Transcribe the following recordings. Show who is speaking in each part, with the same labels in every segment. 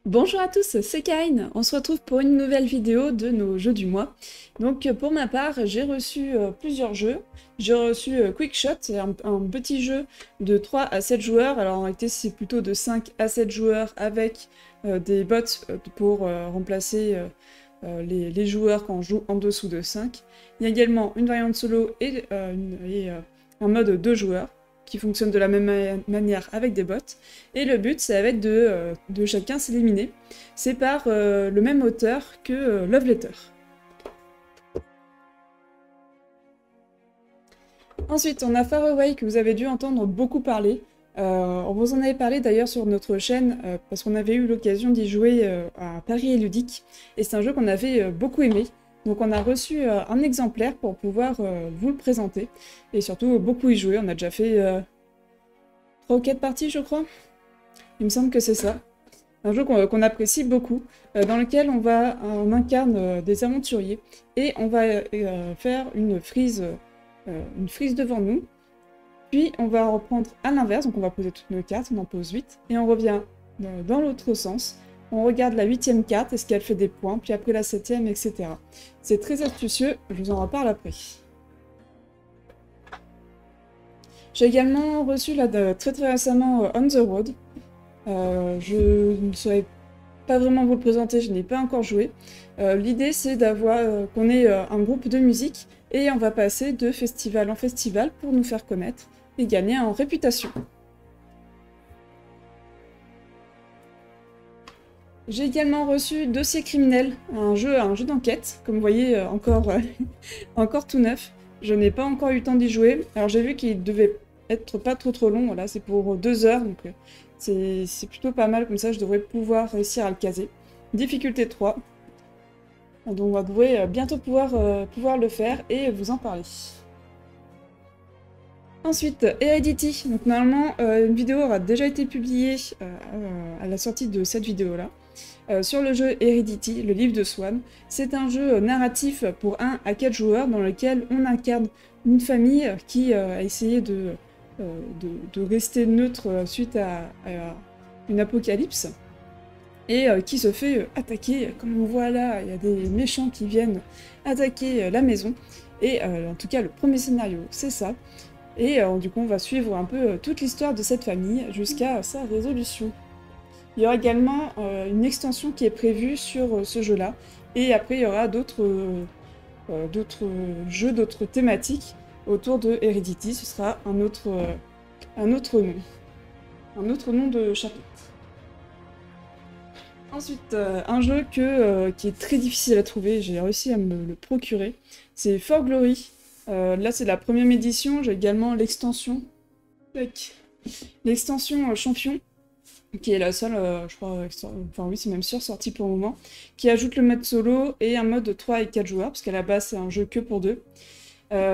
Speaker 1: Bonjour à tous, c'est Karine. On se retrouve pour une nouvelle vidéo de nos jeux du mois. Donc pour ma part, j'ai reçu plusieurs jeux. J'ai reçu Quickshot, c'est un petit jeu de 3 à 7 joueurs. Alors en réalité, c'est plutôt de 5 à 7 joueurs avec des bots pour remplacer les joueurs quand on joue en dessous de 5. Il y a également une variante solo et un mode 2 joueurs qui fonctionne de la même manière avec des bots. Et le but, ça va être de chacun s'éliminer. C'est par le même auteur que Love Letter. Ensuite, on a Faraway, que vous avez dû entendre beaucoup parler. On vous en avait parlé d'ailleurs sur notre chaîne, parce qu'on avait eu l'occasion d'y jouer à Paris et Ludique. Et c'est un jeu qu'on avait beaucoup aimé. Donc on a reçu un exemplaire pour pouvoir vous le présenter. Et surtout, beaucoup y jouer. On a déjà fait 3 ou 4 parties, je crois. Il me semble que c'est ça. Un jeu qu'on apprécie beaucoup, dans lequel on incarne des aventuriers et on va faire une frise devant nous. Puis on va reprendre à l'inverse, donc on va poser toutes nos cartes, on en pose 8, et on revient dans l'autre sens. On regarde la 8e carte, est-ce qu'elle fait des points, puis après la 7e, etc. C'est très astucieux, je vous en reparle après. J'ai également reçu là, très récemment On the Road. Je ne saurais pas vraiment vous le présenter, je n'ai pas encore joué. L'idée c'est d'avoir qu'on ait un groupe de musique et on va passer de festival en festival pour nous faire connaître et gagner en réputation. J'ai également reçu Dossier criminel, un jeu d'enquête, comme vous voyez encore tout neuf. Je n'ai pas encore eu le temps d'y jouer. Alors j'ai vu qu'il devait être pas trop long, voilà, c'est pour 2 heures, donc c'est plutôt pas mal, comme ça je devrais pouvoir réussir à le caser. Difficulté 3. Donc on va devrait bientôt pouvoir le faire et vous en parler. Ensuite, Heredity. Donc normalement, une vidéo aura déjà été publiée à la sortie de cette vidéo-là. Sur le jeu Heredity, le livre de Swan. C'est un jeu narratif pour 1 à 4 joueurs dans lequel on incarne une famille qui a essayé de rester neutre suite à une apocalypse et qui se fait attaquer. Comme on voit là, il y a des méchants qui viennent attaquer la maison. Et en tout cas, le premier scénario, c'est ça. Et du coup, on va suivre un peu toute l'histoire de cette famille jusqu'à sa résolution. Il y aura également une extension qui est prévue sur ce jeu-là. Et après, il y aura d'autres jeux, d'autres thématiques autour de Heredity. Ce sera un autre nom. Un autre nom de chapitre. Ensuite, un jeu qui est très difficile à trouver. J'ai réussi à me le procurer. C'est For Glory. Là, c'est la première édition. J'ai également l'extension. L'extension Champion, qui est la seule, je crois, enfin oui, c'est même sûr, sortie pour le moment, qui ajoute le mode solo et un mode de 3 et 4 joueurs, parce qu'à la base, c'est un jeu que pour 2.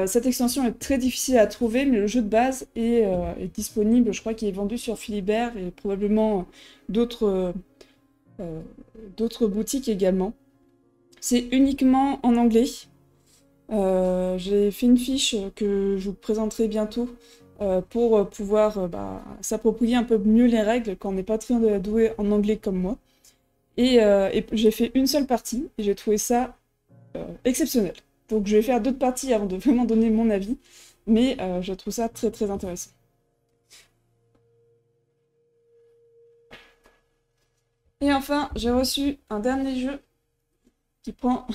Speaker 1: Cette extension est très difficile à trouver, mais le jeu de base est disponible, je crois qu'il est vendu sur Philibert et probablement d'autres boutiques également. C'est uniquement en anglais. J'ai fait une fiche que je vous présenterai bientôt pour pouvoir s'approprier un peu mieux les règles quand on n'est pas très doué en anglais comme moi. Et j'ai fait une seule partie et j'ai trouvé ça exceptionnel. Donc je vais faire d'autres parties avant de vraiment donner mon avis, mais je trouve ça très intéressant. Et enfin, j'ai reçu un dernier jeu qui prend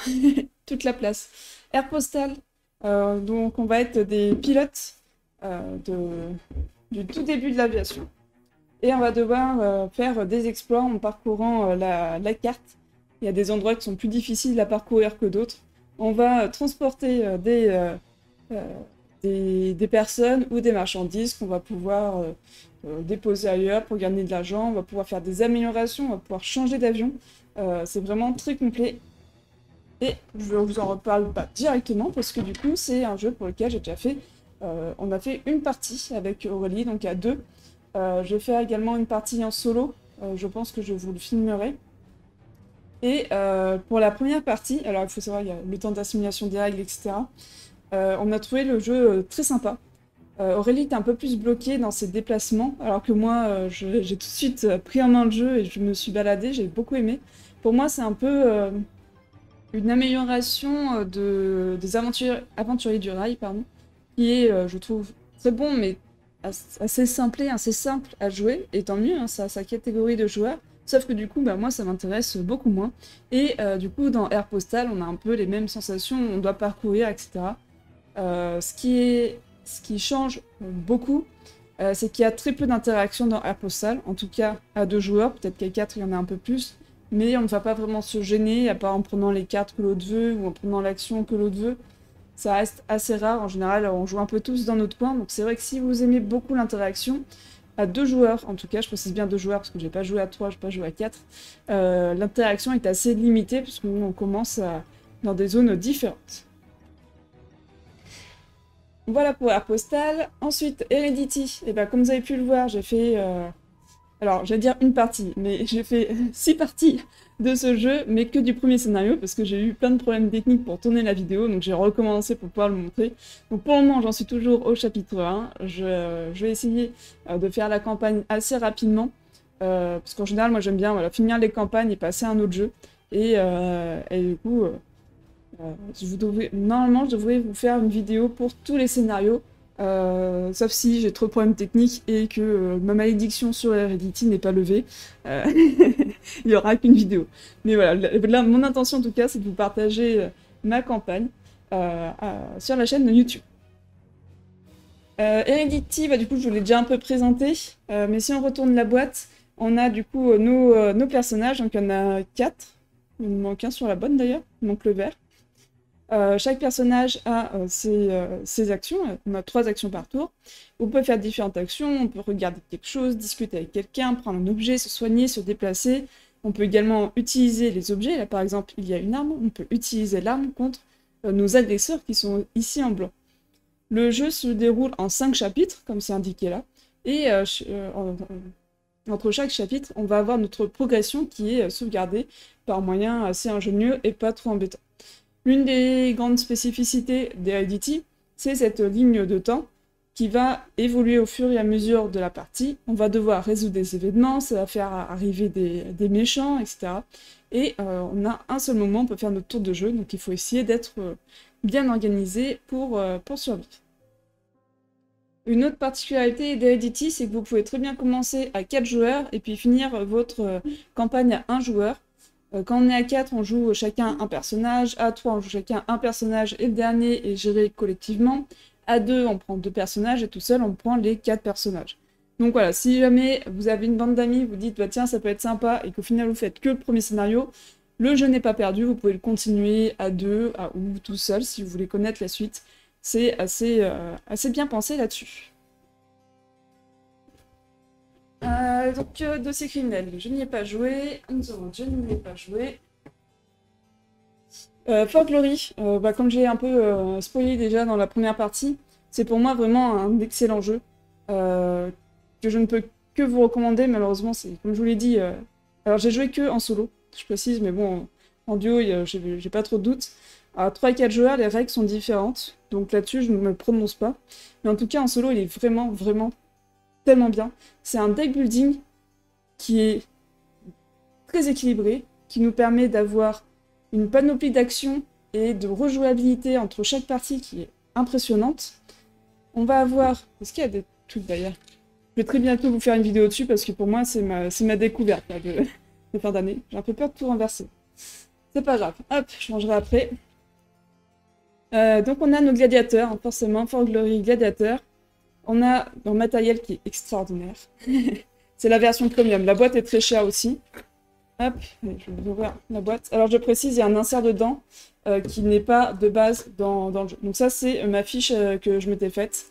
Speaker 1: toute la place. Air Postal, donc on va être des pilotes du tout début de l'aviation. Et on va devoir faire des exploits en parcourant la carte. Il y a des endroits qui sont plus difficiles à parcourir que d'autres. On va transporter des personnes ou des marchandises qu'on va pouvoir déposer ailleurs pour gagner de l'argent. On va pouvoir faire des améliorations, on va pouvoir changer d'avion. C'est vraiment très complet. Et je vous en reparle pas directement parce que du coup c'est un jeu pour lequel j'ai déjà fait. On a fait une partie avec Aurélie, donc à 2. Je vais faire également une partie en solo. Je pense que je vous le filmerai. Et pour la première partie, alors il faut savoir, il y a le temps d'assimilation des règles, etc. On a trouvé le jeu très sympa. Aurélie était un peu plus bloquée dans ses déplacements, alors que moi, j'ai tout de suite pris en main le jeu et je me suis baladée, j'ai beaucoup aimé. Pour moi, c'est un peu une amélioration des aventuriers du rail, pardon, qui est, je trouve, très bon, mais assez simplé, assez simple à jouer, et tant mieux, hein, ça a sa catégorie de joueurs. Sauf que du coup, bah, moi, ça m'intéresse beaucoup moins. Et du coup, dans Air Postal, on a un peu les mêmes sensations, on doit parcourir, etc. Ce qui change beaucoup, c'est qu'il y a très peu d'interactions dans Air Postal, en tout cas à 2 joueurs, peut-être qu'à 4 il y en a un peu plus, mais on ne va pas vraiment se gêner, à part en prenant les cartes que l'autre veut, ou en prenant l'action que l'autre veut. Ça reste assez rare, en général on joue un peu tous dans notre coin, donc c'est vrai que si vous aimez beaucoup l'interaction, à 2 joueurs, en tout cas je précise bien 2 joueurs parce que j'ai pas joué à 3, j'ai pas joué à 4, l'interaction est assez limitée puisqu'on commence dans des zones différentes. Voilà pour Air Postal. Ensuite, Heredity. Et ben, comme vous avez pu le voir, j'ai fait... Alors, j'allais dire une partie, mais j'ai fait 6 parties de ce jeu, mais que du premier scénario, parce que j'ai eu plein de problèmes techniques pour tourner la vidéo, donc j'ai recommencé pour pouvoir le montrer. Donc pour le moment, j'en suis toujours au chapitre 1. Je vais essayer de faire la campagne assez rapidement, parce qu'en général, moi j'aime bien voilà, finir les campagnes et passer à un autre jeu. Et du coup... Normalement, je devrais vous faire une vidéo pour tous les scénarios, sauf si j'ai trop de problèmes techniques et que ma malédiction sur Heredity n'est pas levée. Il n'y aura qu'une vidéo. Mais voilà, là, mon intention en tout cas, c'est de vous partager ma campagne sur la chaîne de YouTube. Heredity, bah, du coup, je vous l'ai déjà un peu présenté, mais si on retourne la boîte, on a du coup nos personnages, donc il y en a 4. Il me manque un sur la bonne d'ailleurs, il manque le vert. Chaque personnage a ses actions, on a 3 actions par tour. On peut faire différentes actions, on peut regarder quelque chose, discuter avec quelqu'un, prendre un objet, se soigner, se déplacer. On peut également utiliser les objets, là par exemple il y a une arme, on peut utiliser l'arme contre nos agresseurs qui sont ici en blanc. Le jeu se déroule en 5 chapitres, comme c'est indiqué là, et entre chaque chapitre, on va avoir notre progression qui est sauvegardée par moyen assez ingénieux et pas trop embêtant. L'une des grandes spécificités d'Heredity, c'est cette ligne de temps qui va évoluer au fur et à mesure de la partie. On va devoir résoudre des événements, ça va faire arriver des méchants, etc. Et on a un seul moment, on peut faire notre tour de jeu, donc il faut essayer d'être bien organisé pour survivre. Une autre particularité d'Heredity, c'est que vous pouvez très bien commencer à 4 joueurs et puis finir votre campagne à 1 joueur. Quand on est à 4, on joue chacun un personnage. À 3, on joue chacun un personnage et le dernier est géré collectivement. À 2, on prend 2 personnages et tout seul, on prend les 4 personnages. Donc voilà, si jamais vous avez une bande d'amis, vous dites bah, tiens, ça peut être sympa et qu'au final vous faites que le premier scénario, le jeu n'est pas perdu, vous pouvez le continuer à 2 ou tout seul si vous voulez connaître la suite. C'est assez bien pensé là-dessus. Donc, dossier criminel, je n'y ai pas joué. Je n'y ai pas joué. For Glory, bah, comme j'ai un peu spoilé déjà dans la première partie, c'est pour moi vraiment un excellent jeu que je ne peux que vous recommander. Malheureusement, c'est comme je vous l'ai dit. Alors, j'ai joué que en solo, je précise, mais bon, en duo, j'ai pas trop de doutes. À 3 et 4 joueurs, les règles sont différentes, donc là-dessus, je ne me prononce pas. Mais en tout cas, en solo, il est vraiment, vraiment tellement bien. C'est un deck building qui est très équilibré, qui nous permet d'avoir une panoplie d'actions et de rejouabilité entre chaque partie qui est impressionnante. On va avoir... Est-ce qu'il y a des trucs d'ailleurs? Je vais très bientôt vous faire une vidéo dessus parce que pour moi c'est ma découverte là, de fin d'année. J'ai un peu peur de tout renverser. C'est pas grave. Hop, je changerai après. Donc on a nos gladiateurs, hein, forcément, For Glory gladiateurs. On a leur matériel qui est extraordinaire. C'est la version premium. La boîte est très chère aussi. Hop, je vais ouvrir la boîte. Alors je précise, il y a un insert dedans qui n'est pas de base dans le jeu. Donc ça c'est ma fiche que je m'étais faite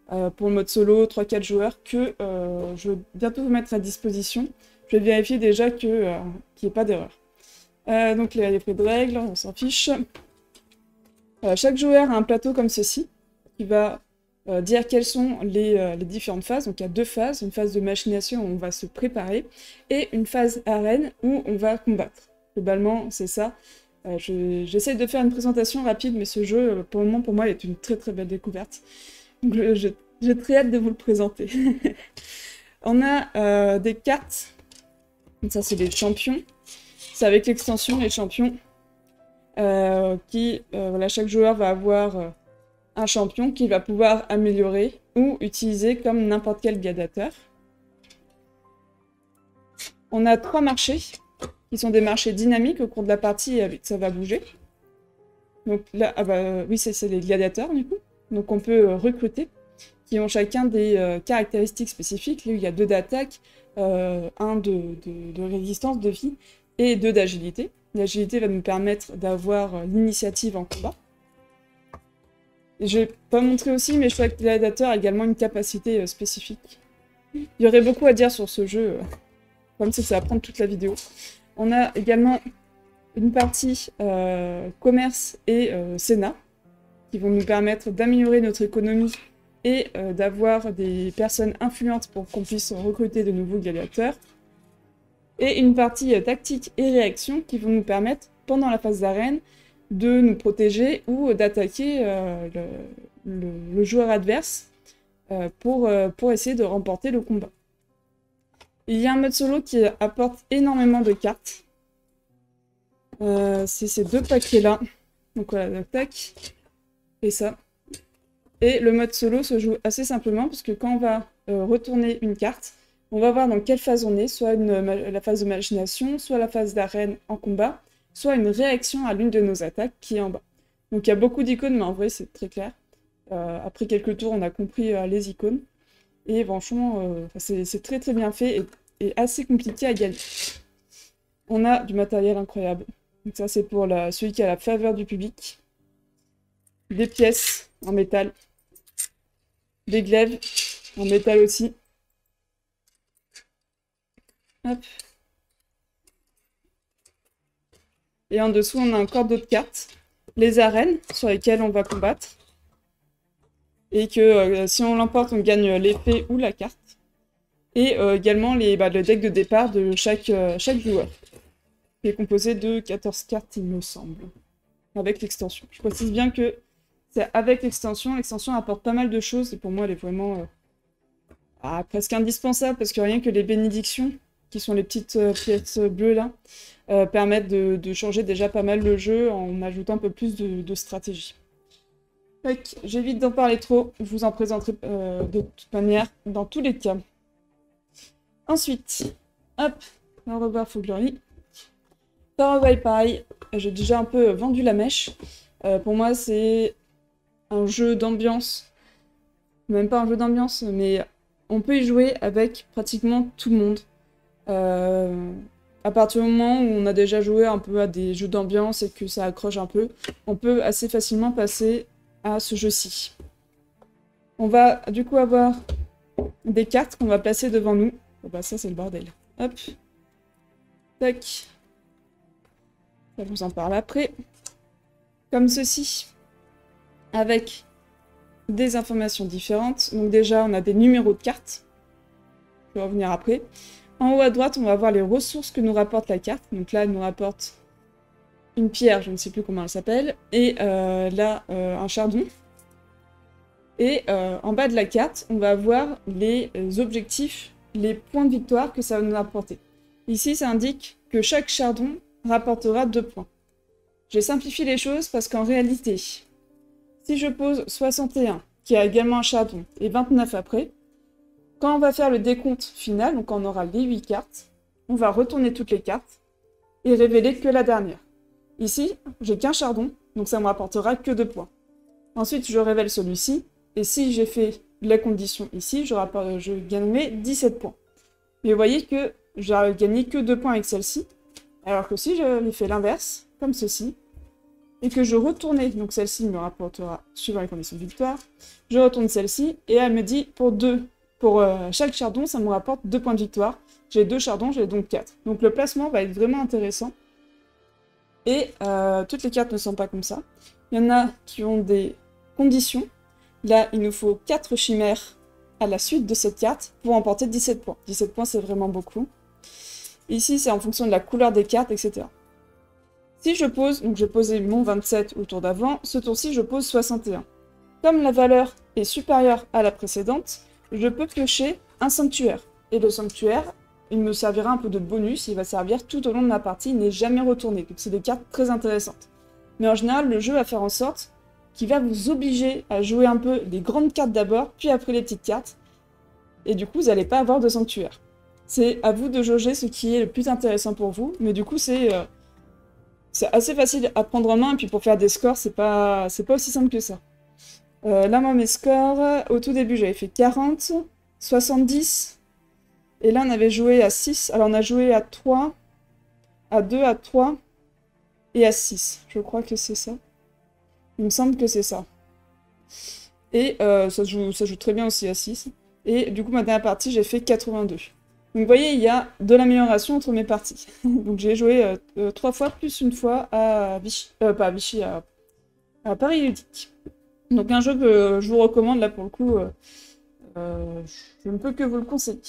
Speaker 1: pour le mode solo, 3-4 joueurs, que je vais bientôt vous mettre à disposition. Je vais vérifier déjà qu'il n'y ait pas d'erreur. Donc les frais de règles, on s'en fiche. Chaque joueur a un plateau comme ceci, qui va dire quelles sont les différentes phases. Donc il y a 2 phases, une phase de machination où on va se préparer, et une phase arène où on va combattre. Globalement, c'est ça. J'essaie de faire une présentation rapide, mais ce jeu, pour le moment, pour moi, est une très très belle découverte. Donc j'ai J'ai très hâte de vous le présenter. On a des cartes. Ça, c'est les champions. C'est avec l'extension les champions. Voilà, chaque joueur va avoir un champion qu'il va pouvoir améliorer ou utiliser comme n'importe quel gladiateur. On a 3 marchés, qui sont des marchés dynamiques. Au cours de la partie, ça va bouger. Donc là, oui, c'est les gladiateurs, du coup. Donc on peut recruter, qui ont chacun des caractéristiques spécifiques. Là, il y a 2 d'attaque, 1 de résistance, de vie, et 2 d'agilité. L'agilité va nous permettre d'avoir l'initiative en combat. Et je vais pas montrer aussi, mais chaque gladiateur a également une capacité spécifique. Il y aurait beaucoup à dire sur ce jeu, comme ça va prendre toute la vidéo. On a également une partie commerce et Sénat, qui vont nous permettre d'améliorer notre économie et d'avoir des personnes influentes pour qu'on puisse recruter de nouveaux gladiateurs. Et une partie tactique et réaction qui vont nous permettre, pendant la phase d'arène, de nous protéger ou d'attaquer le joueur adverse pour essayer de remporter le combat. Il y a un mode solo qui apporte énormément de cartes. C'est ces 2 paquets-là. Donc voilà, tac, et ça. Et le mode solo se joue assez simplement, parce que quand on va retourner une carte, on va voir dans quelle phase on est, soit la phase de machination, soit la phase d'arène en combat, soit une réaction à l'une de nos attaques qui est en bas. Donc il y a beaucoup d'icônes, mais en vrai c'est très clair. Après quelques tours, on a compris les icônes. Et franchement, c'est très très bien fait et assez compliqué à gagner. On a du matériel incroyable. Donc ça c'est pour celui qui a la faveur du public. Des pièces en métal. Des glaives en métal aussi. Hop. Et en dessous, on a encore d'autres cartes. Les arènes, sur lesquelles on va combattre. Et que si on l'emporte, on gagne l'épée ou la carte. Et également le deck de départ de chaque joueur. Qui est composé de 14 cartes, il me semble. Avec l'extension. Je précise bien que c'est avec l'extension. L'extension apporte pas mal de choses. Et pour moi, elle est vraiment presque indispensable. Parce que rien que les bénédictions, qui sont les petites pièces bleues là, permettent de changer déjà pas mal le jeu en ajoutant un peu plus de stratégie. J'évite d'en parler trop, je vous en présenterai de toute manière dans tous les cas. Ensuite, hop, on va revoir Faux Glory. Power pareil, j'ai déjà un peu vendu la mèche. Pour moi, c'est un jeu d'ambiance. Même pas un jeu d'ambiance, mais on peut y jouer avec pratiquement tout le monde. À partir du moment où on a déjà joué un peu à des jeux d'ambiance et que ça accroche un peu, on peut assez facilement passer à ce jeu-ci. On va du coup avoir des cartes qu'on va placer devant nous. Oh bah ça c'est le bordel. Hop. Tac. Je vous en parle après. Comme ceci. Avec des informations différentes. Donc déjà on a des numéros de cartes. Je vais revenir après. En haut à droite, on va voir les ressources que nous rapporte la carte. Donc là, elle nous rapporte une pierre, je ne sais plus comment elle s'appelle, et là, un chardon. Et en bas de la carte, on va avoir les objectifs, les points de victoire que ça va nous apporter. Ici, ça indique que chaque chardon rapportera 2 points. J'ai simplifié les choses parce qu'en réalité, si je pose 61, qui a également un chardon, et 29 après, quand on va faire le décompte final, donc quand on aura les 8 cartes, on va retourner toutes les cartes et révéler que la dernière. Ici, j'ai qu'un chardon, donc ça me rapportera que 2 points. Ensuite, je révèle celui-ci, et si j'ai fait la condition ici, je gagnerai 17 points. Mais vous voyez que j'ai gagné que 2 points avec celle-ci, alors que si je fait l'inverse, comme ceci, et que je retournais, donc celle-ci me rapportera, suivant les conditions de victoire, je retourne celle-ci, et elle me dit pour chaque chardon, ça me rapporte 2 points de victoire. J'ai 2 chardons, j'ai donc 4. Donc le placement va être vraiment intéressant. Et toutes les cartes ne sont pas comme ça. Il y en a qui ont des conditions. Là, il nous faut 4 chimères à la suite de cette carte pour emporter 17 points. 17 points, c'est vraiment beaucoup. Ici, c'est en fonction de la couleur des cartes, etc. Si je pose, donc j'ai posé mon 27 au tour d'avant, ce tour-ci, je pose 61. comme la valeur est supérieure à la précédente, je peux piocher un sanctuaire. Et le sanctuaire, il me servira un peu de bonus, il va servir tout au long de ma partie, il n'est jamais retourné. Donc c'est des cartes très intéressantes. Mais en général, le jeu va faire en sorte qu'il va vous obliger à jouer un peu les grandes cartes d'abord, puis après les petites cartes. Et du coup, vous n'allez pas avoir de sanctuaire. C'est à vous de jauger ce qui est le plus intéressant pour vous, mais du coup, c'est assez facile à prendre en main, et puis pour faire des scores, c'est pas aussi simple que ça. Là, moi, mes scores, au tout début, j'avais fait 40, 70, et là, on avait joué à 6. Alors, on a joué à 3, à 2, à 3, et à 6. Je crois que c'est ça. Il me semble que c'est ça. Et ça joue très bien aussi à 6. Et du coup, ma dernière partie, j'ai fait 82. Donc vous voyez, il y a de l'amélioration entre mes parties. Donc j'ai joué 3 fois plus une fois à Vichy, pas à Vichy, à Paris Ludique. Donc un jeu que je vous recommande, là pour le coup, je ne peux que vous le conseiller.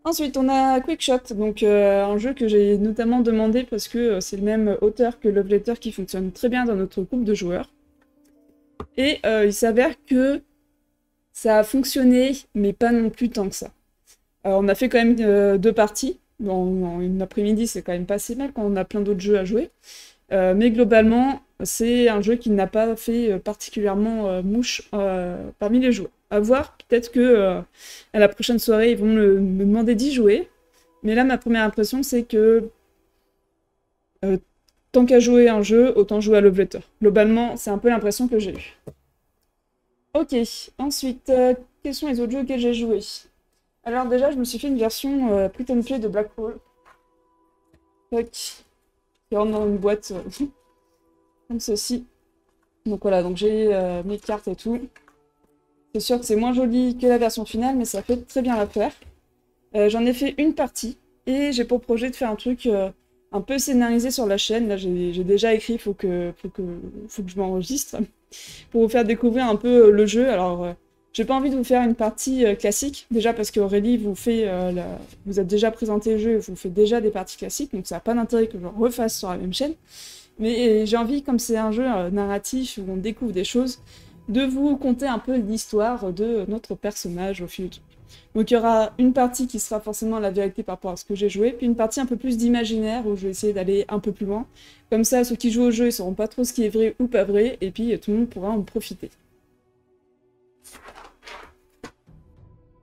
Speaker 1: Ensuite, on a Quickshot, donc un jeu que j'ai notamment demandé parce que c'est le même auteur que Love Letter qui fonctionne très bien dans notre groupe de joueurs. Et il s'avère que ça a fonctionné, mais pas non plus tant que ça. On a fait quand même 2 parties. En une après-midi, c'est quand même pas si mal quand on a plein d'autres jeux à jouer. Mais globalement, c'est un jeu qui n'a pas fait particulièrement mouche parmi les joueurs. À voir, peut-être que à la prochaine soirée, ils vont me demander d'y jouer. Mais là, ma première impression, c'est que tant qu'à jouer un jeu, autant jouer à Love Letter. Globalement, c'est un peu l'impression que j'ai eue. Ok, ensuite, quels sont les autres jeux auxquels j'ai joué? Alors déjà, je me suis fait une version print and play de Black Hole. Qui rentre dans une boîte comme ceci. Donc voilà, donc j'ai mes cartes et tout. C'est sûr que c'est moins joli que la version finale, mais ça fait très bien l'affaire. J'en ai fait une partie, et j'ai pour projet de faire un truc un peu scénarisé sur la chaîne. Là, j'ai déjà écrit, faut que je m'enregistre, pour vous faire découvrir un peu le jeu. Alors, j'ai pas envie de vous faire une partie classique, déjà parce qu'Aurélie vous a déjà présenté le jeu et vous fait déjà des parties classiques, donc ça n'a pas d'intérêt que je refasse sur la même chaîne. Mais j'ai envie, comme c'est un jeu narratif où on découvre des choses, de vous conter un peu l'histoire de notre personnage au fil du temps. Donc il y aura une partie qui sera forcément la vérité par rapport à ce que j'ai joué, puis une partie un peu plus d'imaginaire où je vais essayer d'aller un peu plus loin. Comme ça, ceux qui jouent au jeu, ils sauront pas trop ce qui est vrai ou pas vrai, et puis tout le monde pourra en profiter.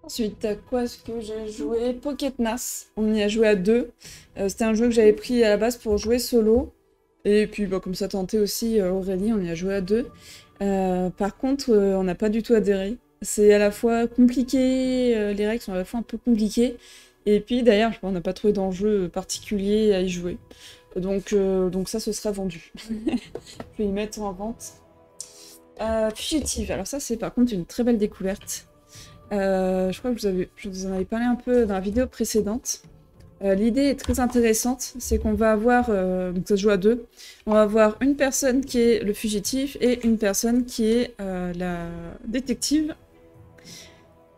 Speaker 1: Ensuite, à quoi est-ce que j'ai joué? Pocket NAS, on y a joué à 2. C'était un jeu que j'avais pris à la base pour jouer solo. Et puis, bon, comme ça tentait aussi Aurélie, on y a joué à 2. Par contre, on n'a pas du tout adhéré. C'est à la fois compliqué, les règles sont à la fois un peu compliquées. Et puis, d'ailleurs, on n'a pas trouvé d'enjeu particulier à y jouer. Donc ça, ce sera vendu. Je vais y mettre en vente. Fugitive, alors ça, c'est par contre une très belle découverte. Je crois que je vous en avais parlé un peu dans la vidéo précédente. L'idée est très intéressante, c'est qu'on va avoir, donc ça se joue à 2, on va avoir une personne qui est le fugitif et une personne qui est la détective.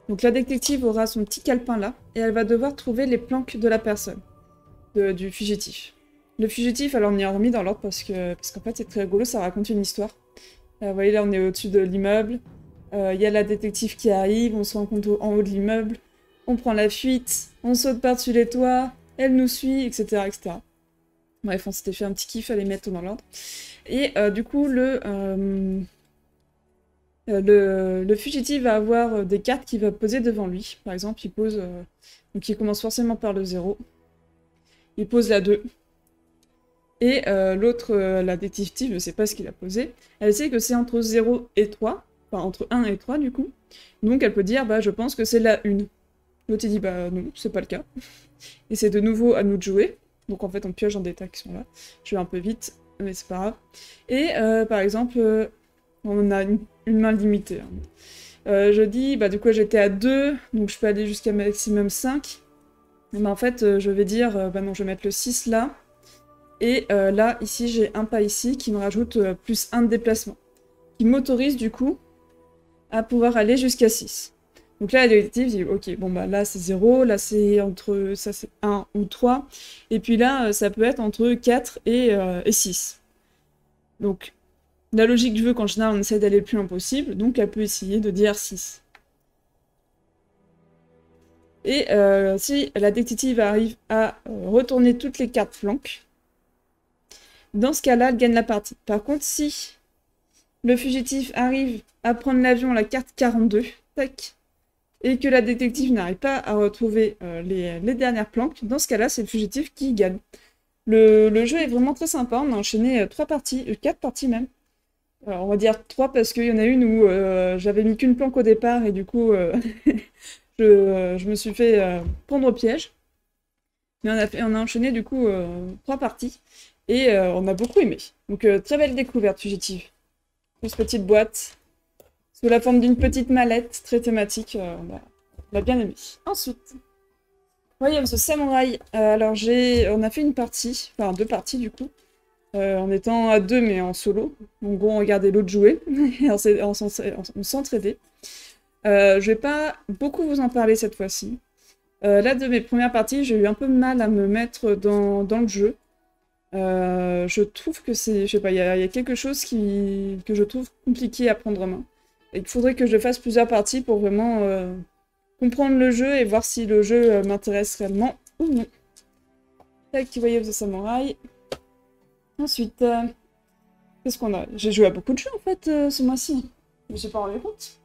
Speaker 1: Donc la détective aura son petit calepin là, et elle va devoir trouver les planques de la personne, du fugitif. Le fugitif, alors on y a remis dans l'ordre parce qu'en fait c'est très rigolo, ça raconte une histoire. Vous voyez là on est au-dessus de l'immeuble. Il y a la détective qui arrive, on se rencontre en haut de l'immeuble, on prend la fuite, on saute par-dessus les toits, elle nous suit, etc., etc. Bref, on s'était fait un petit kiff à les mettre dans l'ordre. Et du coup, le fugitif va avoir des cartes qu'il va poser devant lui. Par exemple, il pose... donc il commence forcément par le 0. Il pose la 2. Et l'autre, la détective, ne sait pas ce qu'il a posé. Elle sait que c'est entre 0 et 3. Enfin, entre 1 et 3, du coup. Donc, elle peut dire, bah, je pense que c'est la 1. L'autre, il dit, bah, non, c'est pas le cas. Et c'est de nouveau à nous de jouer. Donc, en fait, on pioche dans des tas qui sont là. Je vais un peu vite, mais c'est pas grave. Et, par exemple, on a une main limitée. Hein. Je dis, bah, du coup, j'étais à 2, donc je peux aller jusqu'à maximum 5. Mais en fait, je vais dire, bah non, je vais mettre le 6 là. Et là, ici, j'ai un pas ici qui me rajoute plus 1 de déplacement. Qui m'autorise, du coup, à pouvoir aller jusqu'à 6. Donc là, la détective dit, ok, bon bah là c'est 0, là c'est entre, ça c'est 1 ou 3, et puis là ça peut être entre 4 et 6. Donc La logique veut qu'en général, on essaie d'aller le plus loin possible, donc elle peut essayer de dire 6. Et si la détective arrive à retourner toutes les cartes flanques, dans ce cas-là, elle gagne la partie. Par contre, si le fugitif arrive à prendre l'avion à la carte 42, tac, et que la détective n'arrive pas à retrouver les dernières planques, dans ce cas-là, c'est le fugitif qui gagne. Le jeu est vraiment très sympa, on a enchaîné 3 parties, 4 parties même. Alors, on va dire 3 parce qu'il y en a une où j'avais mis qu'une planque au départ et du coup je me suis fait prendre au piège. Mais on a enchaîné du coup 3 parties et on a beaucoup aimé. Donc très belle découverte fugitive. Une petite boîte sous la forme d'une petite mallette très thématique, on a bien aimé. Ensuite, Way of the Samurai. Alors on a fait une partie, enfin 2 parties du coup. En étant à 2 mais en solo. En gros, on regardait l'autre jouer et on s'entraidait. Je vais pas beaucoup vous en parler cette fois-ci. Là, de mes premières parties, j'ai eu un peu de mal à me mettre dans le jeu. Je trouve que c'est... Je sais pas, il y a quelque chose que je trouve compliqué à prendre en main. Et il faudrait que je fasse plusieurs parties pour vraiment comprendre le jeu et voir si le jeu m'intéresse réellement ou non. Tac, Way of the Samurai. Ensuite, qu'est-ce qu'on a? J'ai joué à beaucoup de jeux en fait ce mois-ci. Je me suis pas rendu compte.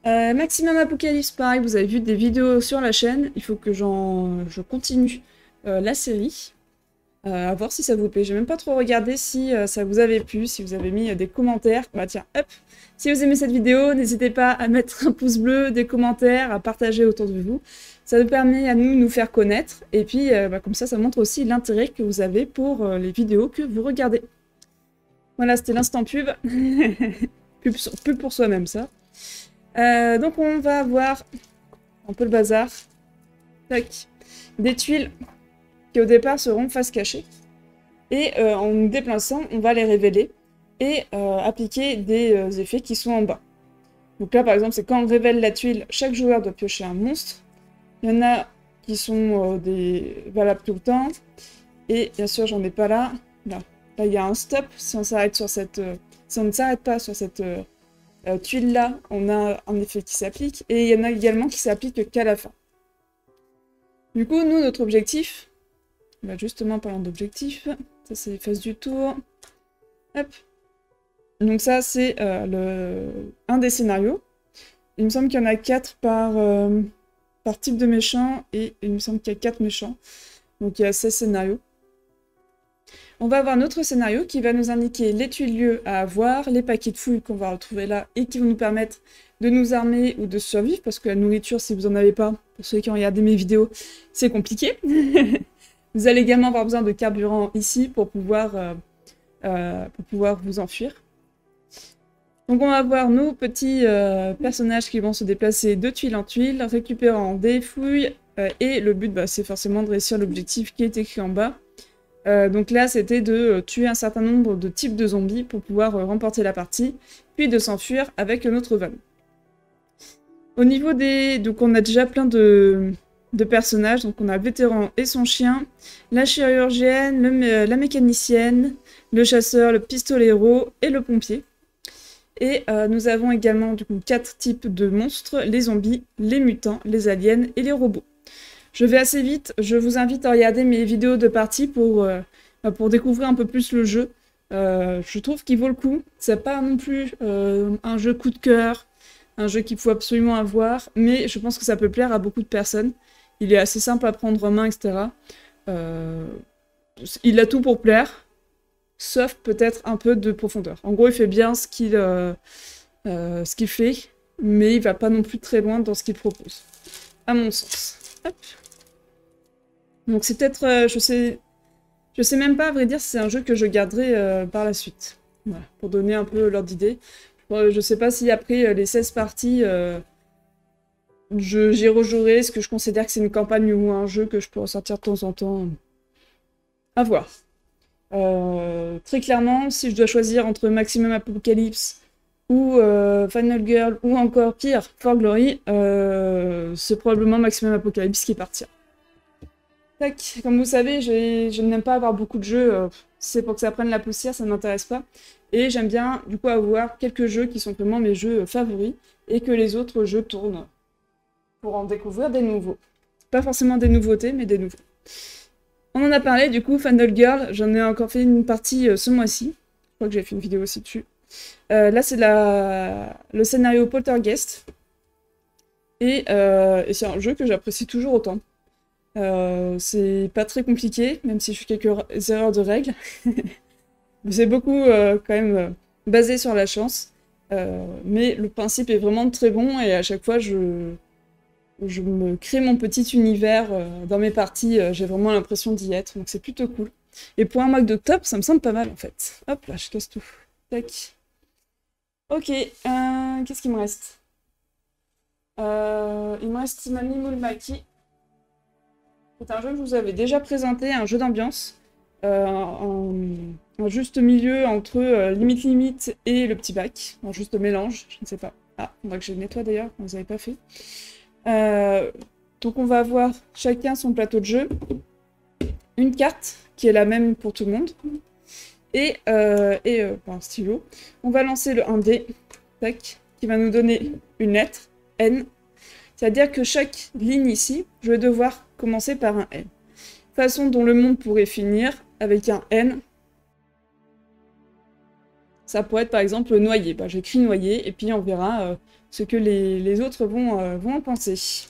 Speaker 1: Maximum Apocalypse, pareil, vous avez vu des vidéos sur la chaîne. Il faut que je continue la série. À voir si ça vous plaît. J'ai même pas trop regardé si ça vous avait plu, si vous avez mis des commentaires. Bah tiens, hop. Si vous aimez cette vidéo, n'hésitez pas à mettre un pouce bleu, des commentaires, à partager autour de vous. Ça nous permet à nous faire connaître. Et puis, comme ça montre aussi l'intérêt que vous avez pour les vidéos que vous regardez. Voilà, c'était l'instant pub. Pub pour soi-même, ça. Donc, on va avoir un peu le bazar. Tac. Des tuiles qui, au départ, seront face cachée. Et en nous déplaçant, on va les révéler et appliquer des effets qui sont en bas. Donc là, par exemple, c'est quand on révèle la tuile, chaque joueur doit piocher un monstre. Il y en a qui sont valables tout le temps. Et bien sûr, j'en ai pas là. Là, il y a un stop. Si on s'arrête sur cette, si on ne s'arrête pas sur cette tuile-là, on a un effet qui s'applique. Et il y en a également qui s'appliquent qu'à la fin. Du coup, nous, notre objectif, justement, parlant d'objectif, ça c'est les phases du tour. Hop. Donc ça, c'est un des scénarios. Il me semble qu'il y en a 4 par type de méchant, et il me semble qu'il y a 4 méchants. Donc il y a 16 scénarios. On va avoir notre scénario qui va nous indiquer les tuiles lieux à avoir, les paquets de fouilles qu'on va retrouver là, et qui vont nous permettre de nous armer ou de survivre, parce que la nourriture, si vous n'en avez pas, pour ceux qui ont regardé mes vidéos, c'est compliqué. Vous allez également avoir besoin de carburant ici pour pouvoir vous enfuir. Donc on va avoir nos petits personnages qui vont se déplacer de tuile en tuile, récupérant des fouilles, et le but c'est forcément de réussir l'objectif qui est écrit en bas. Donc là c'était de tuer un certain nombre de types de zombies pour pouvoir remporter la partie, puis de s'enfuir avec notre van. Au niveau des... Donc on a déjà plein de personnages, donc on a le vétéran et son chien, la chirurgienne, la mécanicienne, le chasseur, le pistolero et le pompier. Et nous avons également du coup 4 types de monstres, les zombies, les mutants, les aliens et les robots. Je vais assez vite, je vous invite à regarder mes vidéos de partie pour découvrir un peu plus le jeu. Je trouve qu'il vaut le coup, c'est pas non plus un jeu coup de cœur, un jeu qu'il faut absolument avoir, mais je pense que ça peut plaire à beaucoup de personnes. Il est assez simple à prendre en main, etc. Il a tout pour plaire, sauf peut-être un peu de profondeur. En gros, il fait bien ce qu'il fait, mais il va pas non plus très loin dans ce qu'il propose, à mon sens. Hop. Donc c'est peut-être, je sais même pas à vrai dire si c'est un jeu que je garderai par la suite. Voilà, pour donner un peu l'ordre d'idée. Je sais pas si après les 16 parties, j'y rejouerai, est-ce que je considère que c'est une campagne ou un jeu que je peux ressortir de temps en temps. À voir. Très clairement, si je dois choisir entre Maximum Apocalypse ou Final Girl ou encore pire, For Glory, c'est probablement Maximum Apocalypse qui partira. Tac, comme vous savez, je n'aime pas avoir beaucoup de jeux, c'est pour que ça prenne la poussière, ça ne m'intéresse pas. Et j'aime bien, du coup, avoir quelques jeux qui sont vraiment mes jeux favoris, et que les autres jeux tournent, pour en découvrir des nouveaux. Pas forcément des nouveautés, mais des nouveaux. On en a parlé, du coup, Final Girl, j'en ai encore fait une partie ce mois-ci. Je crois que j'ai fait une vidéo aussi dessus. Là, c'est le scénario Poltergeist. Et c'est un jeu que j'apprécie toujours autant. C'est pas très compliqué, même si je fais quelques erreurs de règles. C'est beaucoup quand même basé sur la chance. Mais le principe est vraiment très bon et à chaque fois je me crée mon petit univers dans mes parties. J'ai vraiment l'impression d'y être, donc c'est plutôt cool. Et pour un mois d'octobre, ça me semble pas mal en fait. Hop là, je casse tout. Tac. Ok, qu'est-ce qu'il me reste? Il me reste Mami Moulmaki. C'est un jeu que je vous avais déjà présenté, un jeu d'ambiance. Un juste milieu entre Limite Limite et le petit bac. Un juste mélange, je ne sais pas. Ah, on voit que je nettoie d'ailleurs, vous n'avez pas fait. Donc on va avoir chacun son plateau de jeu. Une carte, qui est la même pour tout le monde. Et un stylo. On va lancer le 1D, tac, qui va nous donner une lettre, N. C'est-à-dire que chaque ligne ici, je vais devoir commencer par un N. Façon dont le monde pourrait finir avec un N. Ça pourrait être par exemple noyer. Bah, j'écris noyer et puis on verra ce que les autres vont en penser. Si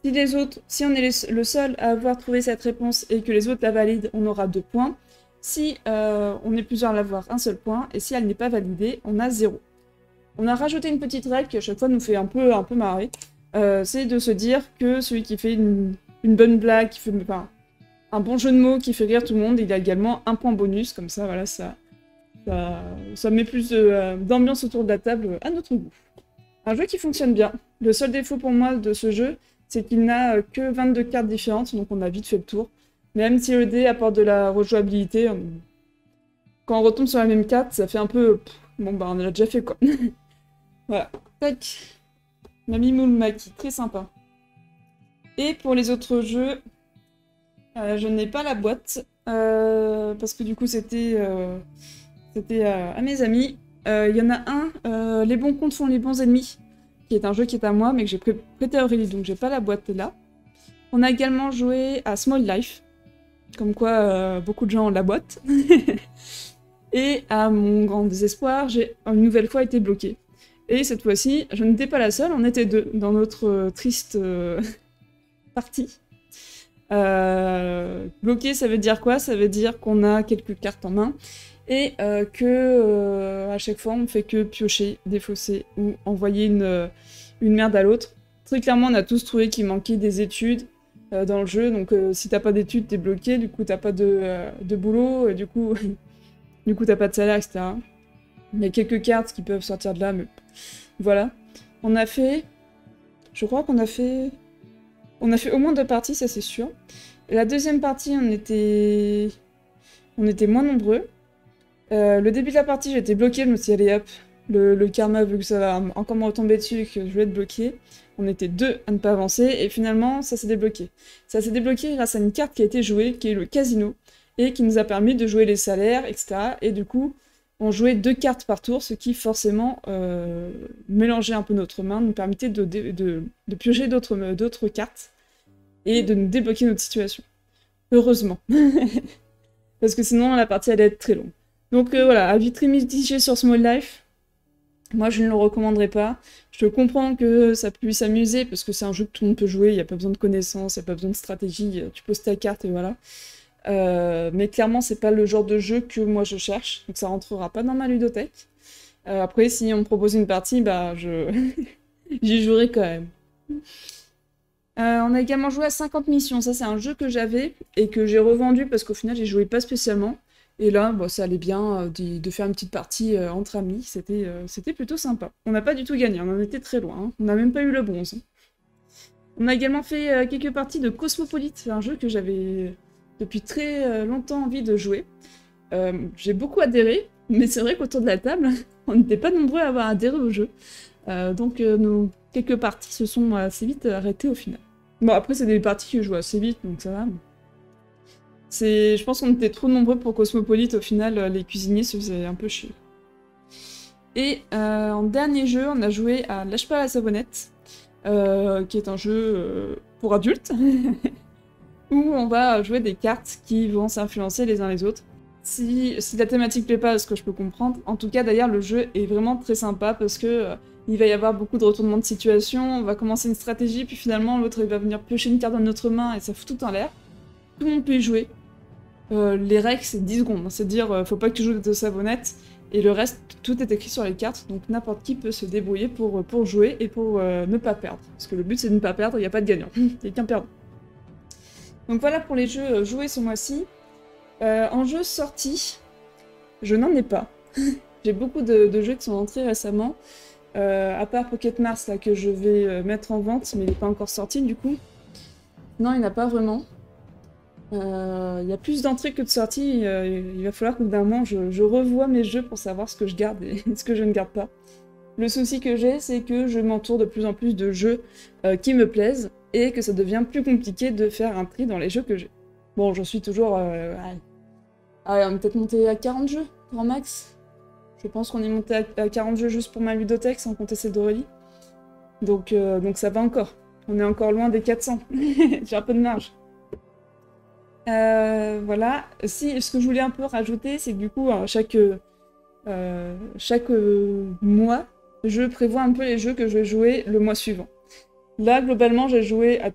Speaker 1: on est le seul à avoir trouvé cette réponse et que les autres la valident, on aura 2 points. Si on est plusieurs à l'avoir, un seul point. Et si elle n'est pas validée, on a 0. On a rajouté une petite règle qui à chaque fois nous fait un peu marrer. C'est de se dire que celui qui fait une bonne blague, qui fait un bon jeu de mots qui fait rire tout le monde, il a également un point bonus, comme ça, voilà, ça met plus d'ambiance autour de la table à notre goût. Un jeu qui fonctionne bien. Le seul défaut pour moi de ce jeu, c'est qu'il n'a que 22 cartes différentes, donc on a vite fait le tour. Même si le dé apporte de la rejouabilité, quand on retombe sur la même carte, ça fait un peu... Bon bah on l'a déjà fait quoi. Voilà. Tac. Mami Moulmaki, très sympa. Et pour les autres jeux, je n'ai pas la boîte, parce que du coup c'était à mes amis. Il y en a un, Les bons comptes font les bons ennemis, qui est un jeu qui est à moi, mais que j'ai prêté à Aurélie, donc j'ai pas la boîte là. On a également joué à Small Life, comme quoi beaucoup de gens ont la boîte. Et à mon grand désespoir, j'ai une nouvelle fois été bloquée. Et cette fois-ci, je n'étais pas la seule, on était 2 dans notre triste partie. Bloqué, ça veut dire quoi? Ça veut dire qu'on a quelques cartes en main et à chaque fois on fait que piocher, défausser ou envoyer une merde à l'autre. Très clairement, on a tous trouvé qu'il manquait des études dans le jeu, donc si t'as pas d'études, t'es bloqué, du coup t'as pas de boulot, et du coup t'as pas de salaire, etc. Il y a quelques cartes qui peuvent sortir de là, mais voilà. On a fait... Je crois qu'on a fait... On a fait au moins 2 parties, ça c'est sûr. Et la deuxième partie, on était moins nombreux. Le début de la partie, j'étais bloquée, je me suis dit, allez hop, le karma veut que ça va encore me retomber dessus et que je vais être bloquée. On était 2 à ne pas avancer, et finalement, ça s'est débloqué. Ça s'est débloqué grâce à une carte qui a été jouée, qui est le casino, et qui nous a permis de jouer les salaires, etc. Et du coup, on jouait 2 cartes par tour, ce qui forcément mélangeait un peu notre main, nous permettait de piocher d'autres cartes, et de nous débloquer notre situation. Heureusement. Parce que sinon, la partie allait être très longue. Donc voilà, avis très mitigé sur Small Life. Moi, je ne le recommanderais pas. Je comprends que ça puisse s'amuser, parce que c'est un jeu que tout le monde peut jouer, il n'y a pas besoin de connaissances, il n'y a pas besoin de stratégie, tu poses ta carte et voilà. Mais clairement, c'est pas le genre de jeu que moi je cherche, donc ça rentrera pas dans ma ludothèque. Après, si on me propose une partie, bah j'y jouerai quand même. On a également joué à 50 missions, ça c'est un jeu que j'avais et que j'ai revendu parce qu'au final j'y jouais pas spécialement. Et là, bon, ça allait bien de faire une petite partie entre amis, c'était plutôt sympa. On n'a pas du tout gagné, on en était très loin, hein. On n'a même pas eu le bronze. On a également fait quelques parties de Cosmopolite, c'est un jeu que j'avais depuis très longtemps envie de jouer. J'ai beaucoup adhéré, mais c'est vrai qu'autour de la table, on n'était pas nombreux à avoir adhéré au jeu. Donc nos quelques parties se sont assez vite arrêtées au final. Bon, après, c'est des parties que je joue assez vite, donc ça va. Je pense qu'on était trop nombreux pour Cosmopolite, au final, les cuisiniers se faisaient un peu chier. Et en dernier jeu, on a joué à Lâche pas la savonnette, qui est un jeu pour adultes, où on va jouer des cartes qui vont s'influencer les uns les autres. Si la thématique plaît pas, ce que je peux comprendre, en tout cas d'ailleurs le jeu est vraiment très sympa parce que il va y avoir beaucoup de retournements de situation, on va commencer une stratégie, puis finalement l'autre il va venir piocher une carte dans notre main et ça fout tout en l'air. Tout le monde peut y jouer. Les règles c'est 10 secondes, c'est dire faut pas que tu joues de savonnette, et le reste tout est écrit sur les cartes, donc n'importe qui peut se débrouiller pour jouer et pour ne pas perdre. Parce que le but c'est de ne pas perdre, il n'y a pas de gagnant, il n'y a qu'un perdant. Donc voilà pour les jeux joués ce mois-ci. En jeu sorti, je n'en ai pas. J'ai beaucoup de jeux qui sont entrés récemment, à part Pocket Mars là, que je vais mettre en vente, mais il n'est pas encore sorti du coup. Non, il n'y en a pas vraiment. Il y a plus d'entrées que de sorties, il va falloir qu'au bout d'un moment je revoie mes jeux pour savoir ce que je garde et ce que je ne garde pas. Le souci que j'ai, c'est que je m'entoure de plus en plus de jeux qui me plaisent, et que ça devient plus compliqué de faire un tri dans les jeux que j'ai. Bon, j'en suis toujours... on est peut-être monté à 40 jeux, grand max. Je pense qu'on est monté à 40 jeux juste pour ma ludothèque, sans compter celle d'Aurélie. Donc ça va encore. On est encore loin des 400. J'ai un peu de marge. Voilà. Ce que je voulais un peu rajouter, c'est que du coup, chaque mois, je prévois un peu les jeux que je vais jouer le mois suivant. Là, globalement, j'ai joué à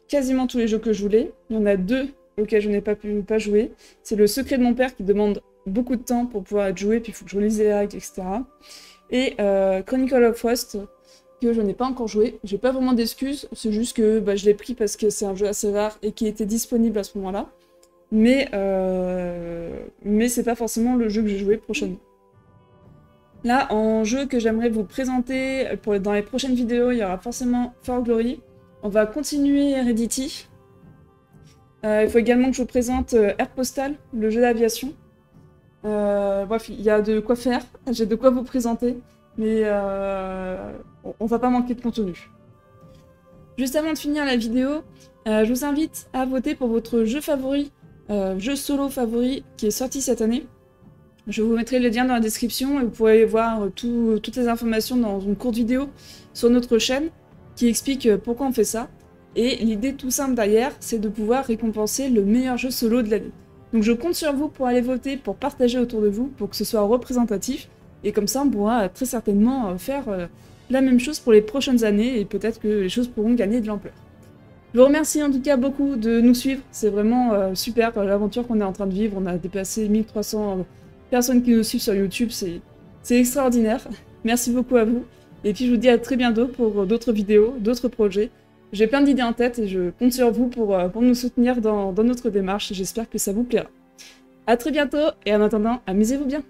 Speaker 1: quasiment tous les jeux que je voulais. Il y en a 2 auxquels je n'ai pas pu jouer. C'est le Secret de mon père qui demande beaucoup de temps pour pouvoir être joué, puis il faut que je relise les règles, etc. Et Chronicle of Frost, que je n'ai pas encore joué. J'ai pas vraiment d'excuses, c'est juste que je l'ai pris parce que c'est un jeu assez rare et qui était disponible à ce moment-là. Mais c'est pas forcément le jeu que j'ai joué prochainement. Là, en jeu que j'aimerais vous présenter dans les prochaines vidéos, il y aura forcément For Glory. On va continuer Heredity. Il faut également que je vous présente Air Postal, le jeu d'aviation. Bref, il y a de quoi faire, j'ai de quoi vous présenter, mais on va pas manquer de contenu. Juste avant de finir la vidéo, je vous invite à voter pour votre jeu favori, jeu solo favori qui est sorti cette année. Je vous mettrai le lien dans la description et vous pourrez voir toutes les informations dans une courte vidéo sur notre chaîne qui explique pourquoi on fait ça. Et l'idée tout simple derrière, c'est de pouvoir récompenser le meilleur jeu solo de l'année. Donc je compte sur vous pour aller voter, pour partager autour de vous, pour que ce soit représentatif. Et comme ça, on pourra très certainement faire la même chose pour les prochaines années et peut-être que les choses pourront gagner de l'ampleur. Je vous remercie en tout cas beaucoup de nous suivre. C'est vraiment super l'aventure qu'on est en train de vivre. On a dépassé 1300 personnes qui nous suivent sur YouTube. C'est extraordinaire. Merci beaucoup à vous. Et puis je vous dis à très bientôt pour d'autres vidéos, d'autres projets. J'ai plein d'idées en tête et je compte sur vous pour nous soutenir dans notre démarche. J'espère que ça vous plaira. A très bientôt et en attendant, amusez-vous bien.